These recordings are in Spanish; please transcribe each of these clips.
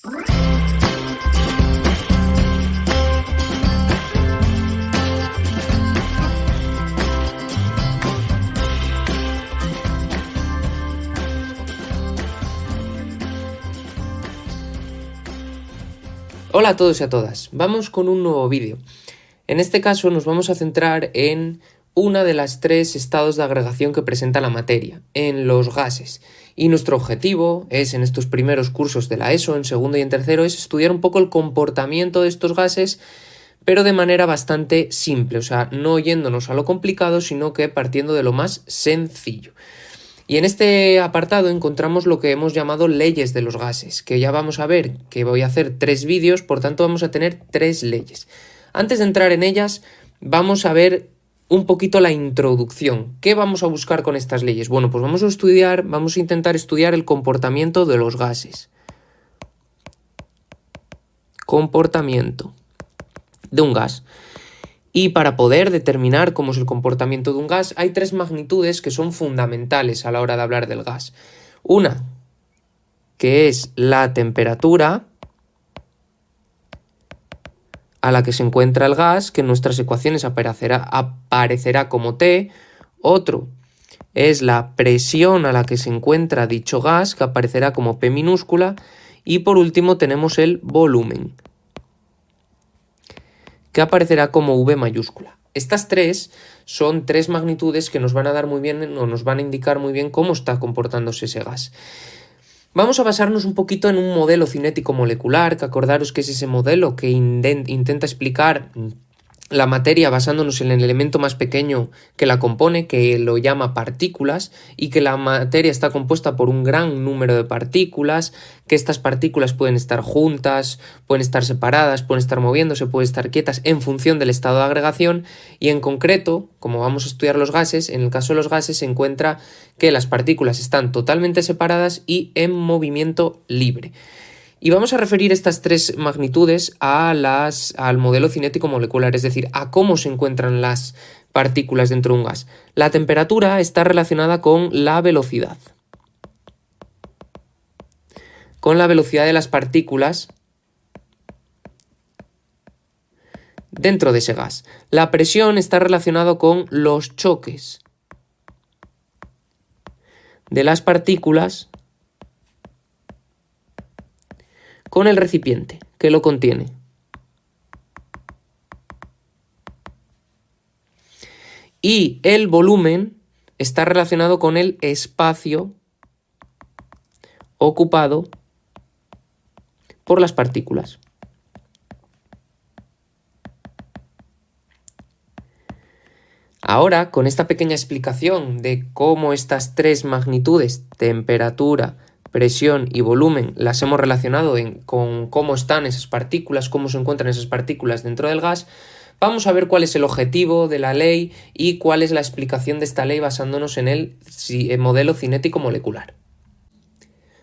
Hola a todos y a todas, vamos con un nuevo vídeo. En este caso nos vamos a centrar en una de las tres estados de agregación que presenta la materia, en los gases. Y nuestro objetivo es, en estos primeros cursos de la ESO, en segundo y en tercero, es estudiar un poco el comportamiento de estos gases, pero de manera bastante simple, o sea, no yéndonos a lo complicado, sino que partiendo de lo más sencillo. Y en este apartado encontramos lo que hemos llamado leyes de los gases, que ya vamos a ver que voy a hacer 3 vídeos, por tanto vamos a tener 3 leyes. Antes de entrar en ellas, vamos a ver un poquito la introducción. ¿Qué vamos a buscar con estas leyes? Bueno, pues vamos a intentar estudiar el comportamiento de los gases. Comportamiento de un gas. Y para poder determinar cómo es el comportamiento de un gas, hay 3 magnitudes que son fundamentales a la hora de hablar del gas. Una, que es la temperatura a la que se encuentra el gas, que en nuestras ecuaciones aparecerá como T. Otro es la presión a la que se encuentra dicho gas, que aparecerá como P minúscula. Y por último tenemos el volumen, que aparecerá como V mayúscula. Estas 3 son 3 magnitudes que nos van a dar muy bien o nos van a indicar muy bien cómo está comportándose ese gas. Vamos a basarnos un poquito en un modelo cinético molecular, que acordaros que es ese modelo que intenta explicar la materia basándonos en el elemento más pequeño que la compone, que lo llama partículas, y que la materia está compuesta por un gran número de partículas, que estas partículas pueden estar juntas, pueden estar separadas, pueden estar moviéndose, pueden estar quietas en función del estado de agregación, y en concreto, como vamos a estudiar los gases, en el caso de los gases se encuentra que las partículas están totalmente separadas y en movimiento libre. Y vamos a referir estas 3 magnitudes al modelo cinético molecular, es decir, a cómo se encuentran las partículas dentro de un gas. La temperatura está relacionada con la velocidad. Con la velocidad de las partículas dentro de ese gas. La presión está relacionada con los choques de las partículas con el recipiente que lo contiene. Y el volumen está relacionado con el espacio ocupado por las partículas. Ahora, con esta pequeña explicación de cómo estas 3 magnitudes, temperatura, presión y volumen, las hemos relacionado con cómo están esas partículas, cómo se encuentran esas partículas dentro del gas, vamos a ver cuál es el objetivo de la ley y cuál es la explicación de esta ley basándonos en el modelo cinético molecular.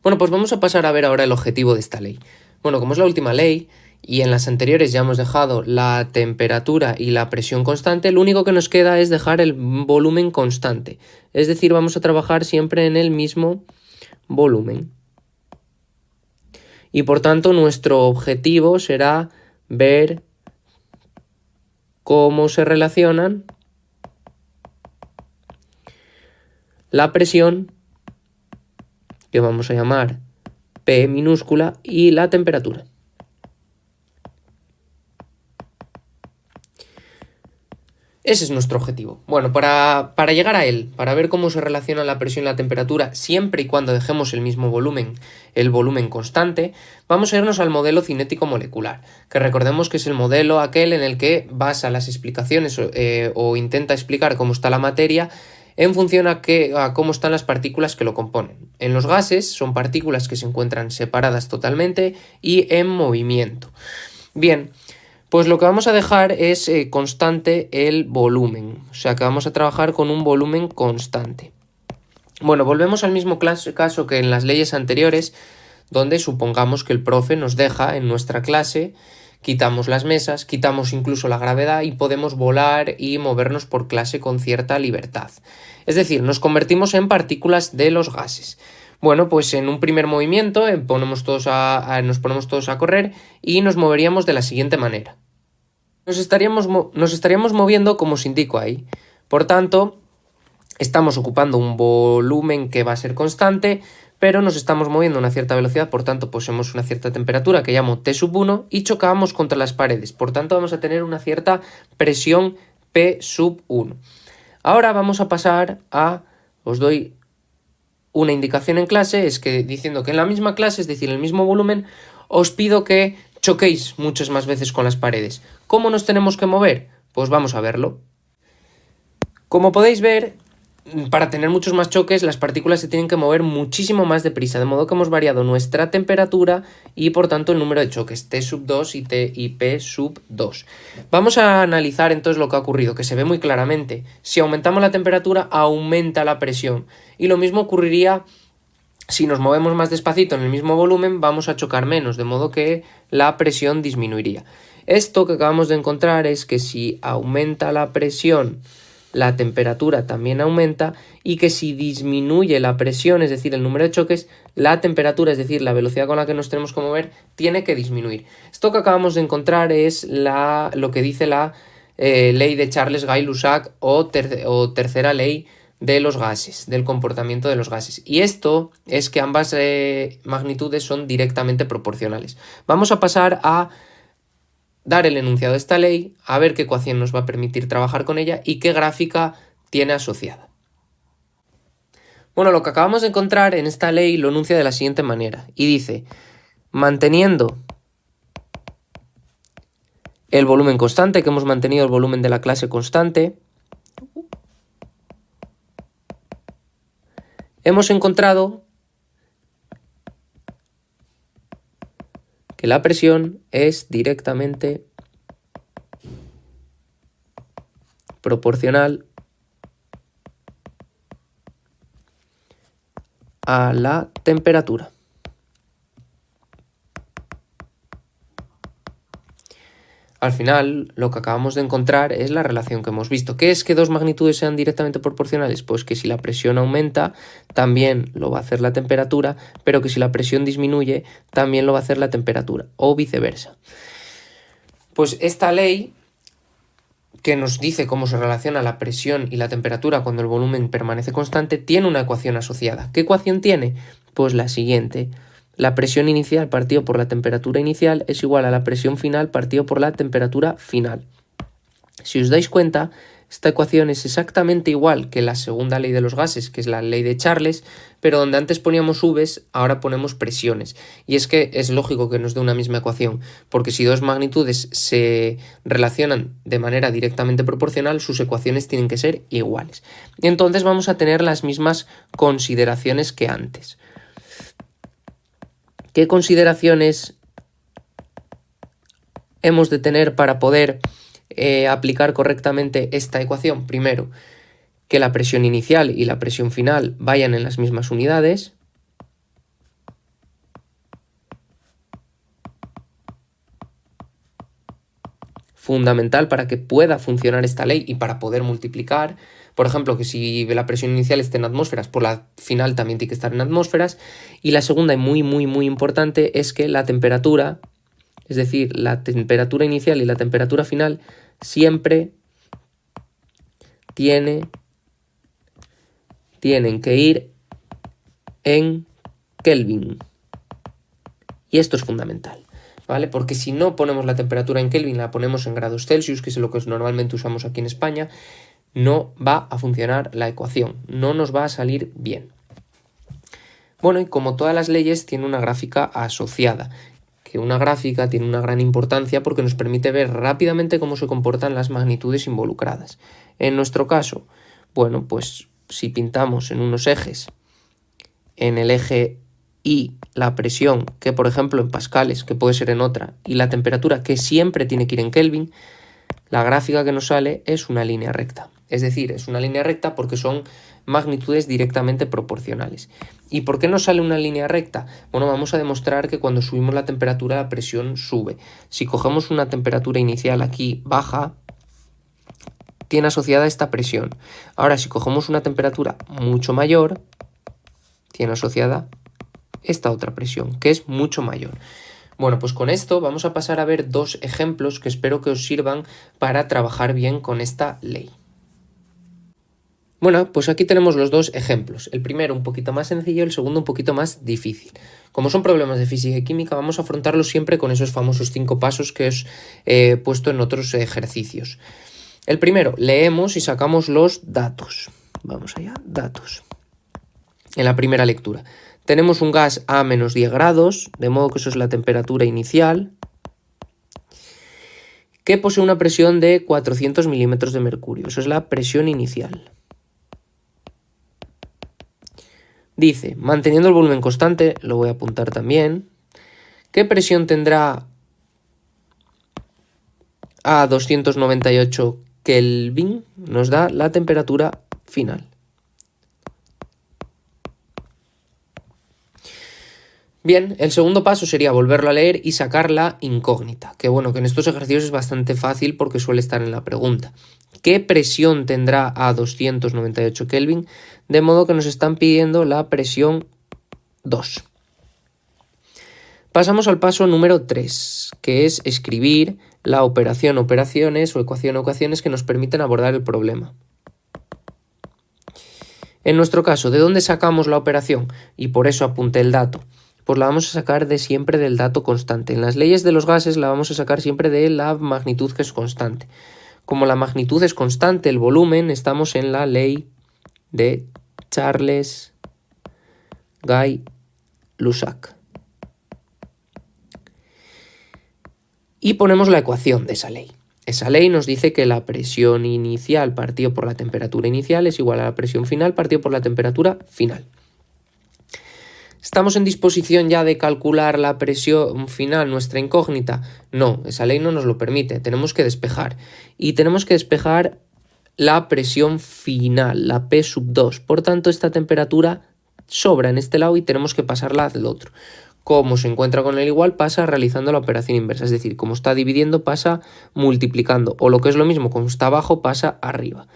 Bueno, pues vamos a pasar a ver ahora el objetivo de esta ley. Bueno, como es la última ley y en las anteriores ya hemos dejado la temperatura y la presión constante, lo único que nos queda es dejar el volumen constante. Es decir, vamos a trabajar siempre en el mismo volumen. Y por tanto nuestro objetivo será ver cómo se relacionan la presión, que vamos a llamar P minúscula, y la temperatura. Ese es nuestro objetivo. Bueno, para llegar a él, para ver cómo se relaciona la presión y la temperatura, siempre y cuando dejemos el mismo volumen, el volumen constante, vamos a irnos al modelo cinético molecular, que recordemos que es el modelo aquel en el que basa las explicaciones o intenta explicar cómo está la materia en función a cómo están las partículas que lo componen. En los gases son partículas que se encuentran separadas totalmente y en movimiento. Bien, pues lo que vamos a dejar es constante el volumen, o sea que vamos a trabajar con un volumen constante. Bueno, volvemos al mismo caso que en las leyes anteriores, donde supongamos que el profe nos deja en nuestra clase, quitamos las mesas, quitamos incluso la gravedad y podemos volar y movernos por clase con cierta libertad. Es decir, nos convertimos en partículas de los gases. Bueno, pues en un primer movimiento nos ponemos todos a correr y nos moveríamos de la siguiente manera. Nos estaríamos moviendo como os indico ahí. Por tanto, estamos ocupando un volumen que va a ser constante, pero nos estamos moviendo a una cierta velocidad, por tanto poseemos una cierta temperatura que llamo T1 y chocamos contra las paredes. Por tanto, vamos a tener una cierta presión P1. Ahora vamos a pasar os doy una indicación en clase, es que diciendo que en la misma clase, es decir, el mismo volumen, os pido que choquéis muchas más veces con las paredes. ¿Cómo nos tenemos que mover? Pues vamos a verlo. Como podéis ver, para tener muchos más choques, las partículas se tienen que mover muchísimo más deprisa, de modo que hemos variado nuestra temperatura y por tanto el número de choques, T2 y P2. Vamos a analizar entonces lo que ha ocurrido, que se ve muy claramente. Si aumentamos la temperatura, aumenta la presión. Y lo mismo ocurriría si nos movemos más despacito en el mismo volumen, vamos a chocar menos, de modo que la presión disminuiría. Esto que acabamos de encontrar es que si aumenta la presión, la temperatura también aumenta y que si disminuye la presión, es decir, el número de choques, la temperatura, es decir, la velocidad con la que nos tenemos que mover, tiene que disminuir. Esto que acabamos de encontrar es lo que dice la ley de Charles-Gay-Lussac o tercera ley de los gases, del comportamiento de los gases. Y esto es que ambas magnitudes son directamente proporcionales. Vamos a pasar a dar el enunciado de esta ley, a ver qué ecuación nos va a permitir trabajar con ella y qué gráfica tiene asociada. Bueno, lo que acabamos de encontrar en esta ley lo enuncia de la siguiente manera y dice, manteniendo el volumen constante, que hemos mantenido el volumen de la clase constante, hemos encontrado que la presión es directamente proporcional a la temperatura. Al final, lo que acabamos de encontrar es la relación que hemos visto. ¿Qué es que dos magnitudes sean directamente proporcionales? Pues que si la presión aumenta, también lo va a hacer la temperatura, pero que si la presión disminuye, también lo va a hacer la temperatura, o viceversa. Pues esta ley, que nos dice cómo se relaciona la presión y la temperatura cuando el volumen permanece constante, tiene una ecuación asociada. ¿Qué ecuación tiene? Pues la siguiente. La presión inicial partido por la temperatura inicial es igual a la presión final partido por la temperatura final. Si os dais cuenta, esta ecuación es exactamente igual que la segunda ley de los gases, que es la ley de Charles, pero donde antes poníamos V's, ahora ponemos presiones. Y es que es lógico que nos dé una misma ecuación, porque si dos magnitudes se relacionan de manera directamente proporcional, sus ecuaciones tienen que ser iguales. Y entonces vamos a tener las mismas consideraciones que antes. ¿Qué consideraciones hemos de tener para poder aplicar correctamente esta ecuación? Primero, que la presión inicial y la presión final vayan en las mismas unidades. Fundamental para que pueda funcionar esta ley y para poder multiplicar. Por ejemplo, que si la presión inicial esté en atmósferas, por la final también tiene que estar en atmósferas. Y la segunda y muy importante es que la temperatura, es decir, la temperatura inicial y la temperatura final, siempre tienen que ir en Kelvin. Y esto es fundamental, ¿vale? Porque si no ponemos la temperatura en Kelvin, la ponemos en grados Celsius, que es lo que normalmente usamos aquí en España, no va a funcionar la ecuación, no nos va a salir bien. Bueno, y como todas las leyes, tiene una gráfica asociada, que una gráfica tiene una gran importancia porque nos permite ver rápidamente cómo se comportan las magnitudes involucradas. En nuestro caso, bueno, pues si pintamos en unos ejes, en el eje Y la presión, que por ejemplo en pascales, que puede ser en otra, y la temperatura, que siempre tiene que ir en Kelvin, la gráfica que nos sale es una línea recta. Es decir, es una línea recta porque son magnitudes directamente proporcionales. ¿Y por qué nos sale una línea recta? Bueno, vamos a demostrar que cuando subimos la temperatura, la presión sube. Si cogemos una temperatura inicial aquí baja, tiene asociada esta presión. Ahora, si cogemos una temperatura mucho mayor, tiene asociada esta otra presión, que es mucho mayor. Bueno, pues con esto vamos a pasar a ver dos ejemplos que espero que os sirvan para trabajar bien con esta ley. Bueno, pues aquí tenemos los dos ejemplos. El primero un poquito más sencillo, el segundo un poquito más difícil. Como son problemas de física y química, vamos a afrontarlos siempre con esos famosos 5 pasos que os he puesto en otros ejercicios. El primero, leemos y sacamos los datos. Vamos allá, datos. En la primera lectura. Tenemos un gas a menos 10 grados, de modo que eso es la temperatura inicial, que posee una presión de 400 milímetros de mercurio. Eso es la presión inicial. Dice, manteniendo el volumen constante, lo voy a apuntar también, ¿qué presión tendrá a 298 Kelvin? Nos da la temperatura final. Bien, el segundo paso sería volverlo a leer y sacar la incógnita, que bueno, que en estos ejercicios es bastante fácil porque suele estar en la pregunta. ¿Qué presión tendrá a 298 Kelvin? De modo que nos están pidiendo la presión 2. Pasamos al paso número 3, que es escribir la operación operaciones o ecuación ecuaciones que nos permiten abordar el problema. En nuestro caso, ¿de dónde sacamos la operación? Y por eso apunté el dato. Pues la vamos a sacar de siempre del dato constante. En las leyes de los gases la vamos a sacar siempre de la magnitud que es constante. Como la magnitud es constante, el volumen, estamos en la ley de Charles-Guy-Lussac. Y ponemos la ecuación de esa ley. Esa ley nos dice que la presión inicial partido por la temperatura inicial es igual a la presión final partido por la temperatura final. ¿Estamos en disposición ya de calcular la presión final, nuestra incógnita? No, esa ley no nos lo permite, tenemos que despejar. Y tenemos que despejar la presión final, la P sub 2. Por tanto, esta temperatura sobra en este lado y tenemos que pasarla al otro. Como se encuentra con el igual, pasa realizando la operación inversa. Es decir, como está dividiendo, pasa multiplicando. O lo que es lo mismo, como está abajo, pasa arriba.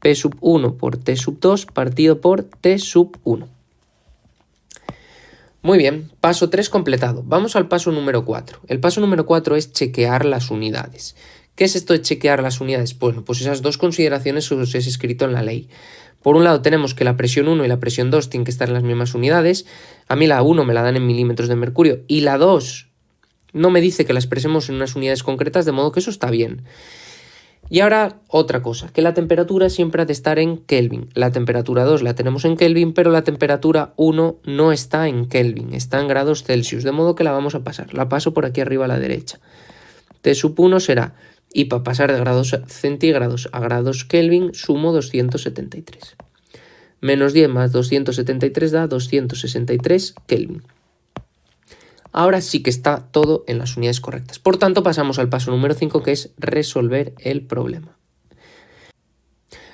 P sub 1 por T sub 2 partido por T sub 1. Muy bien, paso 3 completado. Vamos al paso número 4. El paso número 4 es chequear las unidades. ¿Qué es esto de chequear las unidades? Bueno, pues esas dos consideraciones os he escrito en la ley. Por un lado tenemos que la presión 1 y la presión 2 tienen que estar en las mismas unidades. A mí la 1 me la dan en milímetros de mercurio y la 2 no me dice que la expresemos en unas unidades concretas, de modo que eso está bien. Y ahora otra cosa, que la temperatura siempre ha de estar en Kelvin. La temperatura 2 la tenemos en Kelvin, pero la temperatura 1 no está en Kelvin, está en grados Celsius, de modo que la vamos a pasar. La paso por aquí arriba a la derecha. T sub 1 será, y para pasar de grados centígrados a grados Kelvin, sumo 273. Menos 10 más 273 da 263 Kelvin. Ahora sí que está todo en las unidades correctas. Por tanto, pasamos al paso número 5, que es resolver el problema.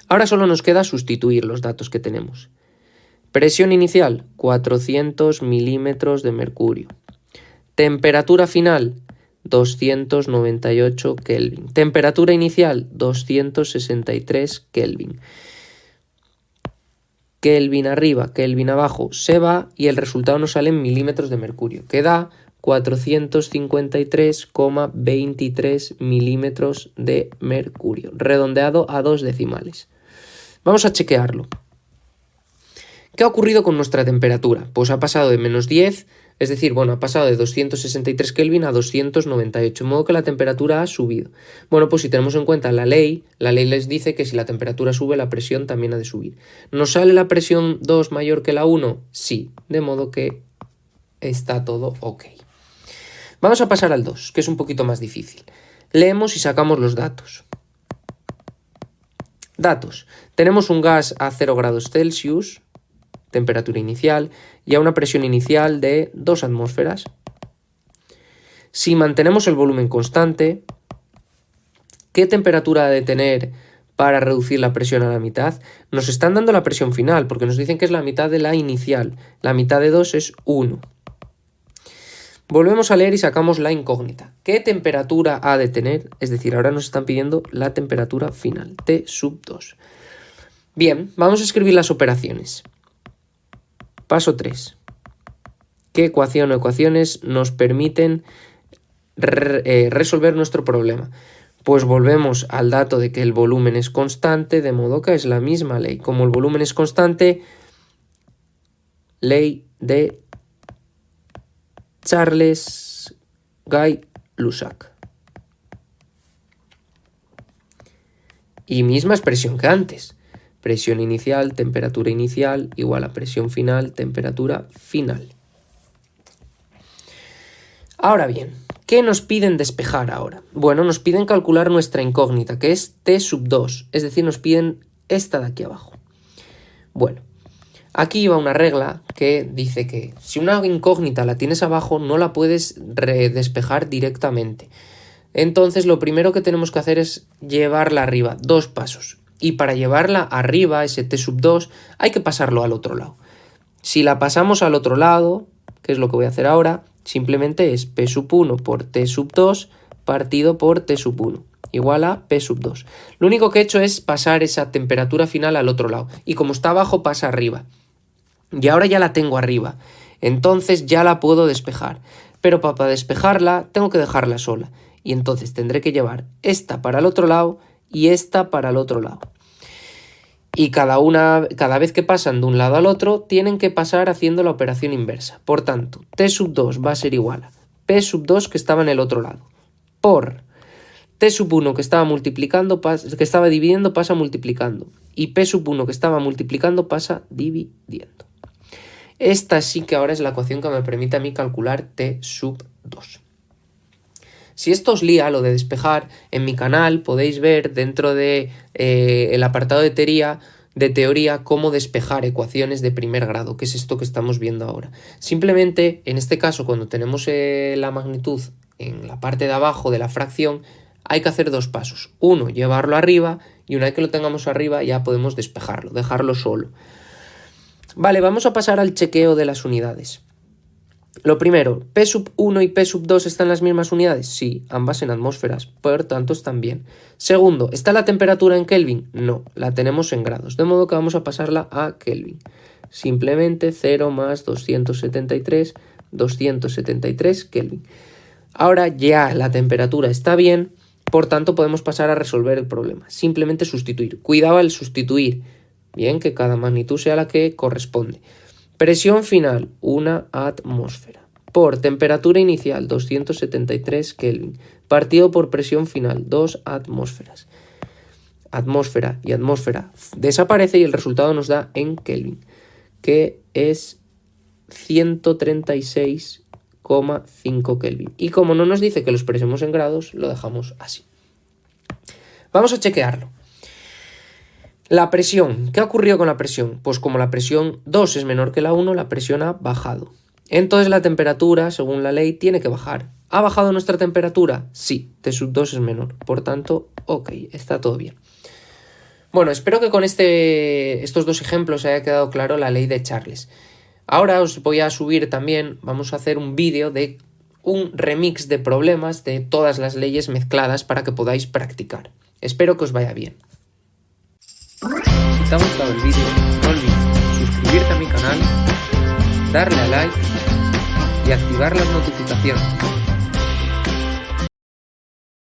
Ahora solo nos queda sustituir los datos que tenemos. Presión inicial, 400 milímetros de mercurio. Temperatura final, 298 Kelvin. Temperatura inicial, 263 Kelvin. Kelvin arriba, Kelvin abajo, se va y el resultado nos sale en milímetros de mercurio, que da 453,23 milímetros de mercurio, redondeado a 2 decimales. Vamos a chequearlo. ¿Qué ha ocurrido con nuestra temperatura? Pues ha pasado de menos 10, es decir, bueno, ha pasado de 263 Kelvin a 298, de modo que la temperatura ha subido. Bueno, pues si tenemos en cuenta la ley les dice que si la temperatura sube, la presión también ha de subir. ¿Nos sale la presión 2 mayor que la 1? Sí, de modo que está todo ok. Vamos a pasar al 2, que es un poquito más difícil. Leemos y sacamos los datos. Datos. Tenemos un gas a 0 grados Celsius, temperatura inicial, y a una presión inicial de 2 atmósferas. Si mantenemos el volumen constante, ¿qué temperatura ha de tener para reducir la presión a la mitad? Nos están dando la presión final, porque nos dicen que es la mitad de la inicial. La mitad de 2 es 1. Volvemos a leer y sacamos la incógnita. ¿Qué temperatura ha de tener? Es decir, ahora nos están pidiendo la temperatura final, T sub 2. Bien, vamos a escribir las operaciones. Paso 3. ¿Qué ecuación o ecuaciones nos permiten resolver nuestro problema? Pues volvemos al dato de que el volumen es constante, de modo que es la misma ley. Como el volumen es constante, ley de Charles-Guy-Lussac. Y misma expresión que antes. Presión inicial, temperatura inicial, igual a presión final, temperatura final. Ahora bien, ¿qué nos piden despejar ahora? Bueno, nos piden calcular nuestra incógnita, que es T sub 2, es decir, nos piden esta de aquí abajo. Bueno, aquí va una regla que dice que si una incógnita la tienes abajo, no la puedes despejar directamente. Entonces, lo primero que tenemos que hacer es llevarla arriba, 2 pasos. Y para llevarla arriba, ese T sub 2, hay que pasarlo al otro lado. Si la pasamos al otro lado, que es lo que voy a hacer ahora, simplemente es P sub 1 por T sub 2 partido por T sub 1, igual a P sub 2. Lo único que he hecho es pasar esa temperatura final al otro lado. Y como está abajo, pasa arriba. Y ahora ya la tengo arriba. Entonces ya la puedo despejar. Pero para despejarla, tengo que dejarla sola. Y entonces tendré que llevar esta para el otro lado y esta para el otro lado. Y cada vez que pasan de un lado al otro, tienen que pasar haciendo la operación inversa. Por tanto, T sub 2 va a ser igual a P sub 2 que estaba en el otro lado, por T sub 1 que estaba dividiendo pasa multiplicando. Y P sub 1 que estaba multiplicando pasa dividiendo. Esta sí que ahora es la ecuación que me permite a mí calcular T sub 2. Si esto os lía lo de despejar, en mi canal podéis ver dentro de el apartado de teoría cómo despejar ecuaciones de primer grado, que es esto que estamos viendo ahora. Simplemente, en este caso, cuando tenemos la magnitud en la parte de abajo de la fracción, hay que hacer 2 pasos. Uno, llevarlo arriba, y una vez que lo tengamos arriba ya podemos despejarlo, dejarlo solo. Vale, vamos a pasar al chequeo de las unidades. Lo primero, P sub 1 y P sub 2 están en las mismas unidades. Sí, ambas en atmósferas, por tanto están bien. Segundo, ¿está la temperatura en Kelvin? No, la tenemos en grados, de modo que vamos a pasarla a Kelvin. Simplemente 0 más 273 Kelvin. Ahora ya la temperatura está bien, por tanto podemos pasar a resolver el problema. Simplemente sustituir. Cuidado al sustituir. Bien, que cada magnitud sea la que corresponde. Presión final, 1 atmósfera. Por temperatura inicial, 273 Kelvin. Partido por presión final, 2 atmósferas. Atmósfera y atmósfera desaparece y el resultado nos da en Kelvin, que es 136,5 Kelvin. Y como no nos dice que lo expresemos en grados, lo dejamos así. Vamos a chequearlo. La presión. ¿Qué ha ocurrido con la presión? Pues como la presión 2 es menor que la 1, la presión ha bajado. Entonces la temperatura, según la ley, tiene que bajar. ¿Ha bajado nuestra temperatura? Sí, T sub 2 es menor. Por tanto, ok, está todo bien. Bueno, espero que con estos 2 ejemplos haya quedado claro la ley de Charles. Ahora os voy a subir también, vamos a hacer un vídeo de un remix de problemas de todas las leyes mezcladas para que podáis practicar. Espero que os vaya bien. Si te ha gustado el vídeo, no olvides suscribirte a mi canal, darle a like y activar las notificaciones.